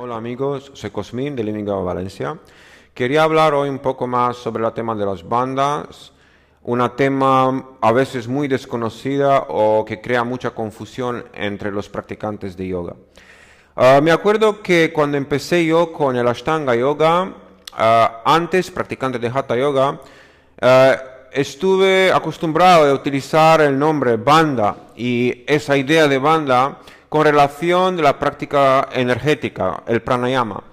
Hola amigos, soy Cosmin de Living Gaba Valencia. Quería hablar hoy un poco más sobre el tema de las bandas, una tema a veces muy desconocida o que crea mucha confusión entre los practicantes de yoga. Me acuerdo que cuando empecé yo con el Ashtanga Yoga, antes practicante de Hatha Yoga, ah, estuve acostumbrado a utilizar el nombre banda y esa idea de banda con relación de la práctica energética, el pranayama.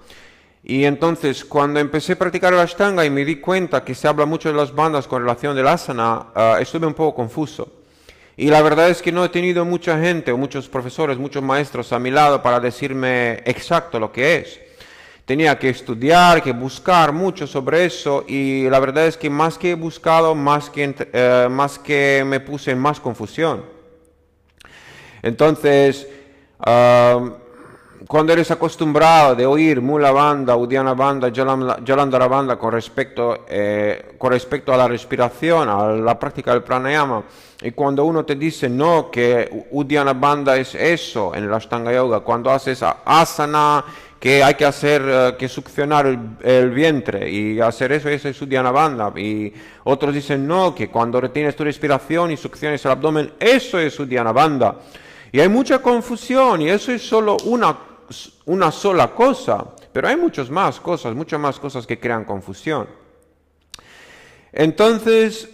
Y entonces, cuando empecé a practicar el Ashtanga y me di cuenta que se habla mucho de las bandas con relación del asana, estuve un poco confuso. Y la verdad es que no he tenido mucha gente, o muchos profesores, muchos maestros a mi lado para decirme exacto lo que es. Tenía que estudiar, que buscar mucho sobre eso y la verdad es que más que he buscado, más que me puse en más confusión. Entonces, cuando eres acostumbrado de oír Mula Bandha, Uddiyana Bandha, Jalandhara Bandha con respecto a la respiración, a la práctica del pranayama, y cuando uno te dice no, que Uddiyana Bandha es eso en el Ashtanga Yoga, cuando haces asana, que hay que hacer, que succionar el vientre y hacer eso es Uddiyana Bandha, y otros dicen no, que cuando retienes tu respiración y succiones el abdomen, eso es Uddiyana Bandha. Y hay mucha confusión y eso es solo una sola cosa, pero hay muchas más cosas que crean confusión. Entonces,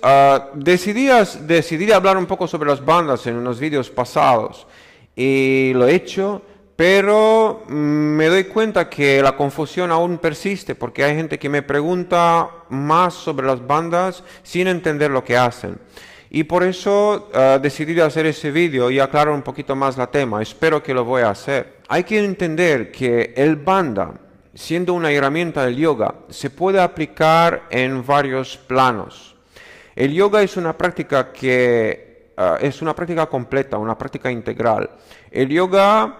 decidí hablar un poco sobre las bandas en unos vídeos pasados y lo he hecho, pero me doy cuenta que la confusión aún persiste porque hay gente que me pregunta más sobre las bandas sin entender lo que hacen. Y por eso decidí hacer ese vídeo y aclarar un poquito más la tema. Espero que lo voy a hacer. Hay que entender que el bandha, siendo una herramienta del yoga, se puede aplicar en varios planos. El yoga es una práctica que es una práctica completa, una práctica integral. El yoga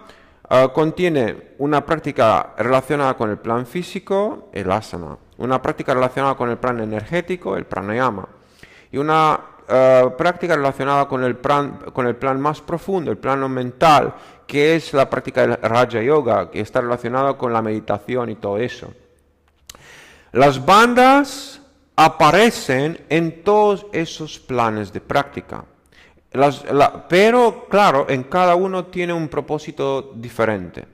contiene una práctica relacionada con el plan físico, el asana, una práctica relacionada con el plan energético, el pranayama, y una práctica relacionada con el plan más profundo, el plano mental, que es la práctica del Raja Yoga, que está relacionada con la meditación y todo eso. Las bandas aparecen en todos esos planes de práctica, pero claro, en cada uno tiene un propósito diferente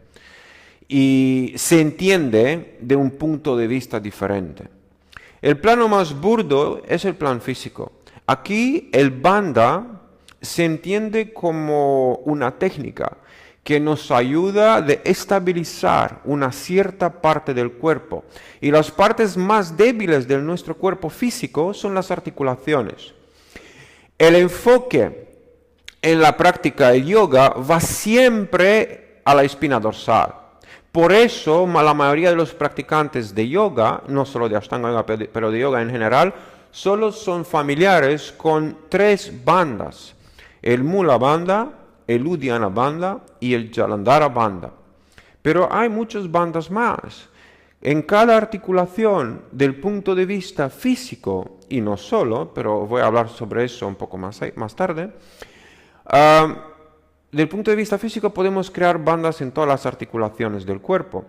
y se entiende de un punto de vista diferente. El plano más burdo es el plan físico. Aquí el bandha se entiende como una técnica que nos ayuda a estabilizar una cierta parte del cuerpo. Y las partes más débiles de nuestro cuerpo físico son las articulaciones. El enfoque en la práctica del yoga va siempre a la espina dorsal. Por eso la mayoría de los practicantes de yoga, no solo de Ashtanga Yoga, pero de yoga en general, solo son familiares con tres bandas: el Mula Bandha, el Uddiyana Bandha y el Jalandhara Bandha. Pero hay muchas bandas más. En cada articulación, del punto de vista físico, y no solo, pero voy a hablar sobre eso un poco más tarde, del punto de vista físico podemos crear bandas en todas las articulaciones del cuerpo.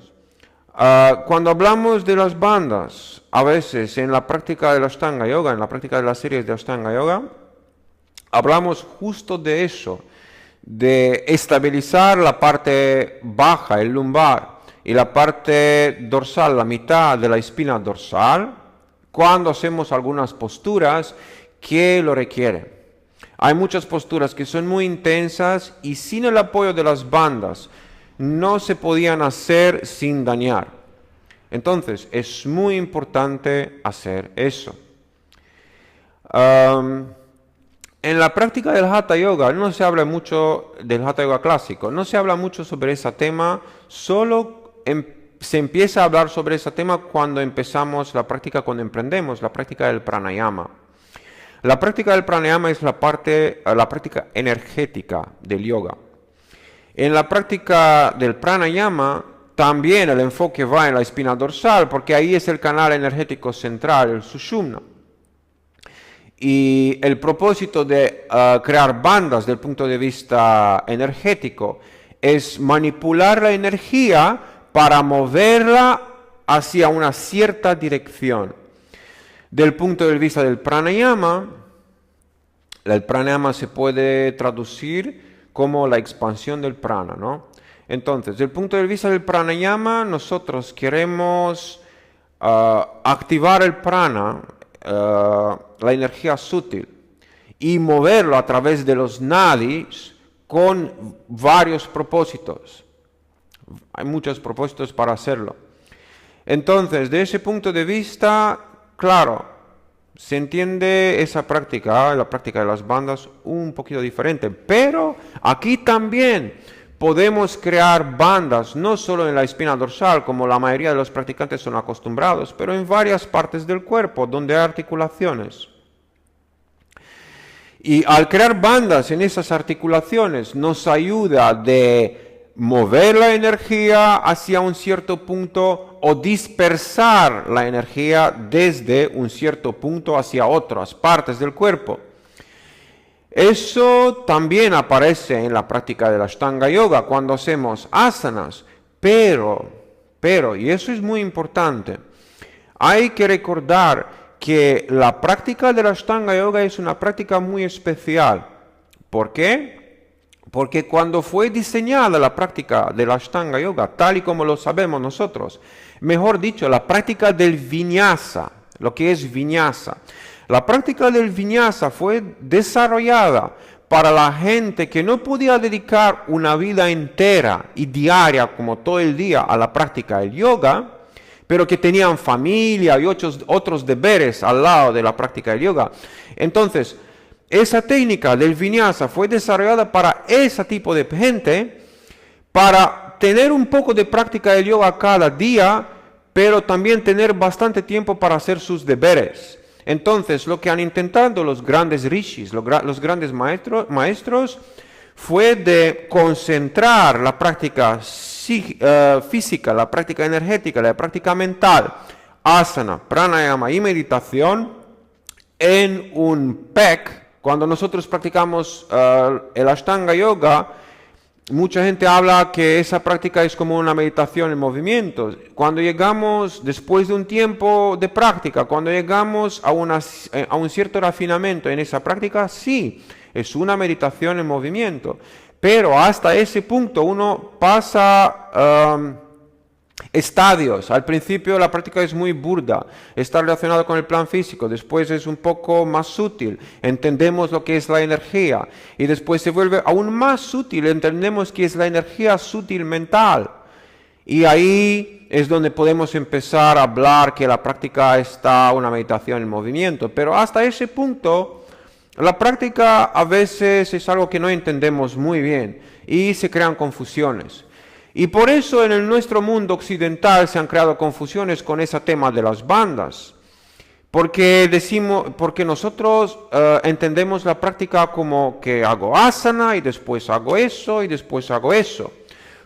Cuando hablamos de las bandas, a veces en la práctica del Ashtanga Yoga, en la práctica de las series de Ashtanga Yoga, hablamos justo de eso, de estabilizar la parte baja, el lumbar, y la parte dorsal, la mitad de la espina dorsal, cuando hacemos algunas posturas que lo requieren. Hay muchas posturas que son muy intensas y sin el apoyo de las bandas no se podían hacer sin dañar. Entonces, es muy importante hacer eso. En la práctica del Hatha Yoga no se habla mucho del Hatha Yoga clásico, no se habla mucho sobre ese tema, solo se empieza a hablar sobre ese tema cuando empezamos la práctica, cuando emprendemos la práctica del pranayama. La práctica del pranayama es la práctica energética del yoga. En la práctica del pranayama también el enfoque va en la espina dorsal, porque ahí es el canal energético central, el sushumna. Y el propósito de crear bandas desde el punto de vista energético es manipular la energía para moverla hacia una cierta dirección. Del punto de vista del pranayama, el pranayama se puede traducir como la expansión del prana, ¿no? Entonces, desde el punto de vista del pranayama, nosotros queremos activar el prana, la energía sutil, y moverlo a través de los nadis con varios propósitos. Hay muchos propósitos para hacerlo. Entonces, de ese punto de vista, claro, se entiende esa práctica, la práctica de las bandas, un poquito diferente. Pero aquí también podemos crear bandas, no solo en la espina dorsal, como la mayoría de los practicantes son acostumbrados, pero en varias partes del cuerpo, donde hay articulaciones. Y al crear bandas en esas articulaciones, nos ayuda de mover la energía hacia un cierto punto o dispersar la energía desde un cierto punto hacia otras partes del cuerpo. Eso también aparece en la práctica de la Ashtanga Yoga cuando hacemos asanas, pero, y eso es muy importante, hay que recordar que la práctica de la Ashtanga Yoga es una práctica muy especial. ¿Por qué? Porque cuando fue diseñada la práctica de la Ashtanga Yoga, tal y como lo sabemos nosotros, mejor dicho, la práctica del vinyasa, lo que es vinyasa, la práctica del vinyasa fue desarrollada para la gente que no podía dedicar una vida entera y diaria, como todo el día, a la práctica del yoga, pero que tenían familia y otros deberes al lado de la práctica del yoga. Entonces, esa técnica del vinyasa fue desarrollada para ese tipo de gente, para tener un poco de práctica del yoga cada día, pero también tener bastante tiempo para hacer sus deberes. Entonces, lo que han intentado los grandes rishis, los grandes maestros, fue de concentrar la práctica física, la práctica energética, la práctica mental, asana, pranayama y meditación en un pack. Cuando nosotros practicamos el Ashtanga Yoga, mucha gente habla que esa práctica es como una meditación en movimiento. Cuando llegamos, después de un tiempo de práctica, cuando llegamos a un cierto refinamiento en esa práctica, sí, es una meditación en movimiento. Pero hasta ese punto uno pasa estadios. Al principio la práctica es muy burda, está relacionada con el plan físico, después es un poco más sutil, entendemos lo que es la energía, y después se vuelve aún más sutil, entendemos que es la energía sutil mental. Y ahí es donde podemos empezar a hablar que la práctica está una meditación en movimiento. Pero hasta ese punto, la práctica a veces es algo que no entendemos muy bien y se crean confusiones. Y por eso en nuestro mundo occidental se han creado confusiones con ese tema de las bandas. Porque nosotros entendemos la práctica como que hago asana y después hago eso y después hago eso.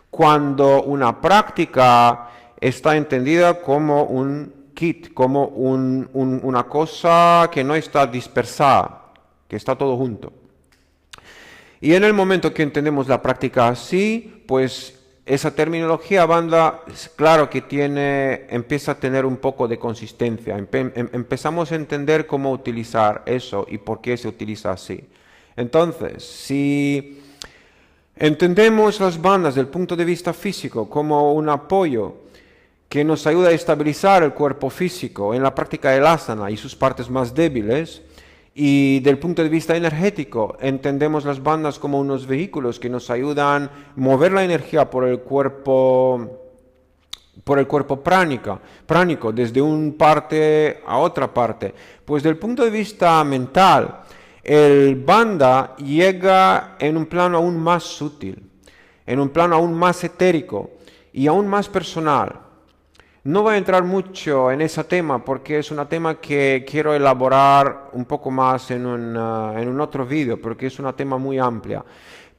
Cuando una práctica está entendida como un kit, como una cosa que no está dispersada, que está todo junto. Y en el momento que entendemos la práctica así, pues esa terminología banda, claro que empieza a tener un poco de consistencia. Empezamos a entender cómo utilizar eso y por qué se utiliza así. Entonces, si entendemos las bandas desde el punto de vista físico como un apoyo que nos ayuda a estabilizar el cuerpo físico en la práctica del asana y sus partes más débiles, y del punto de vista energético, entendemos las bandas como unos vehículos que nos ayudan a mover la energía por el cuerpo pránico, desde una parte a otra parte. Pues del punto de vista mental, el banda llega en un plano aún más sutil, en un plano aún más etérico y aún más personal. No voy a entrar mucho en ese tema porque es un tema que quiero elaborar un poco más en un otro vídeo, porque es un tema muy amplio.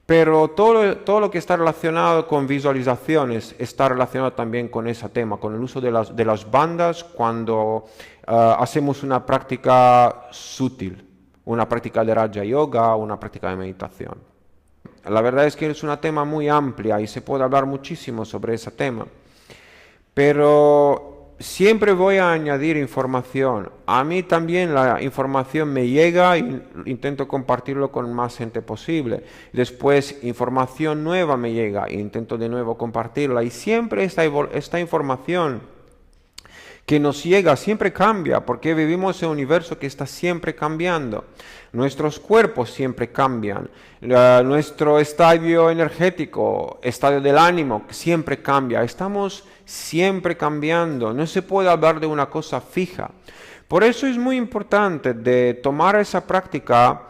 Pero todo lo que está relacionado con visualizaciones está relacionado también con ese tema, con el uso de las bandas cuando hacemos una práctica sutil, una práctica de Raja Yoga, una práctica de meditación. La verdad es que es un tema muy amplio y se puede hablar muchísimo sobre ese tema. pero siempre voy a añadir información. A mí también la información me llega y intento compartirlo con más gente posible. Después información nueva me llega e intento de nuevo compartirla. Y siempre esta información que nos llega siempre cambia, porque vivimos en un universo que está siempre cambiando. Nuestros cuerpos siempre cambian, nuestro estadio energético, estadio del ánimo siempre cambia, estamos siempre cambiando, no se puede hablar de una cosa fija. Por eso es muy importante de tomar esa práctica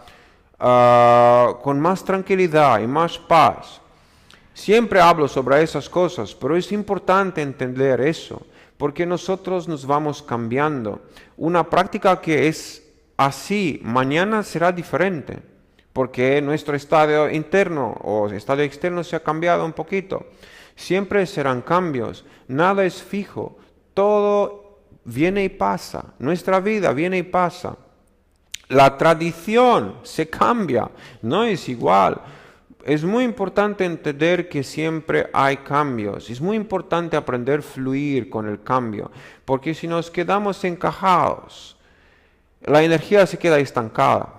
con más tranquilidad y más paz. Siempre hablo sobre esas cosas, pero es importante entender eso, porque nosotros nos vamos cambiando. Una práctica que es así, mañana será diferente, porque nuestro estado interno o estado externo se ha cambiado un poquito. Siempre serán cambios, nada es fijo, todo viene y pasa, nuestra vida viene y pasa. La tradición se cambia, no es igual. Es muy importante entender que siempre hay cambios. Es muy importante aprender a fluir con el cambio, porque si nos quedamos encajados, la energía se queda estancada.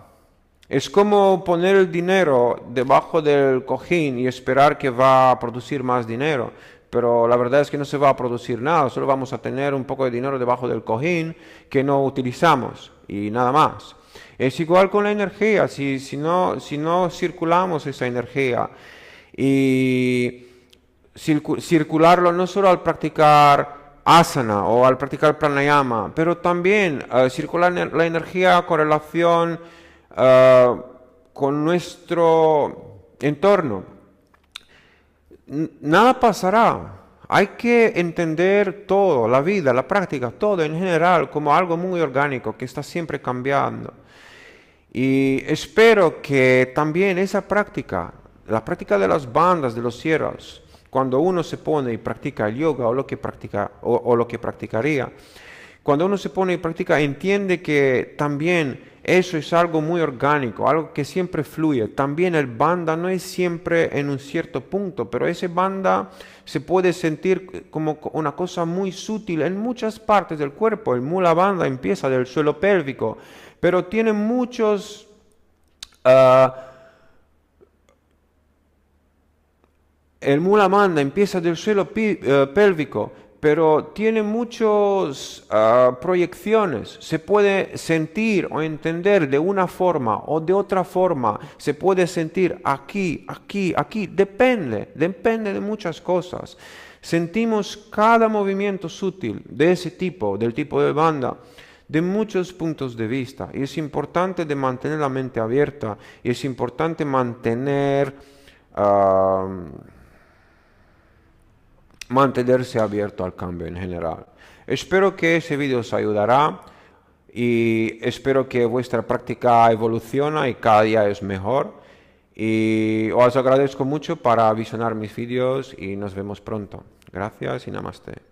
Es como poner el dinero debajo del cojín y esperar que va a producir más dinero, pero la verdad es que no se va a producir nada, solo vamos a tener un poco de dinero debajo del cojín que no utilizamos y nada más. Es igual con la energía, si no circulamos esa energía y circularlo no solo al practicar asana o al practicar pranayama, pero también circular la energía con relación con nuestro entorno. Nada pasará. Hay que entender todo, la vida, la práctica, todo en general como algo muy orgánico que está siempre cambiando. Y espero que también esa práctica, la práctica de las bandas, de los cierros, cuando uno se pone y practica el yoga o lo que practicaría, cuando uno se pone y practica, entiende que también eso es algo muy orgánico, algo que siempre fluye. También el banda no es siempre en un cierto punto, pero ese banda se puede sentir como una cosa muy sutil en muchas partes del cuerpo. El mula banda empieza del suelo pélvico, pero tiene muchos el mula bandha empieza del suelo pélvico, pero tiene muchas proyecciones. Se puede sentir o entender de una forma o de otra forma. Se puede sentir aquí, aquí, aquí. Depende de muchas cosas. Sentimos cada movimiento sutil de ese tipo, del tipo de bandha, de muchos puntos de vista. Y es importante de mantener la mente abierta. Y es importante mantenerse abierto al cambio en general. Espero que ese vídeo os ayudará y espero que vuestra práctica evolucione y cada día es mejor. Y os agradezco mucho para visionar mis vídeos y nos vemos pronto. Gracias y namaste.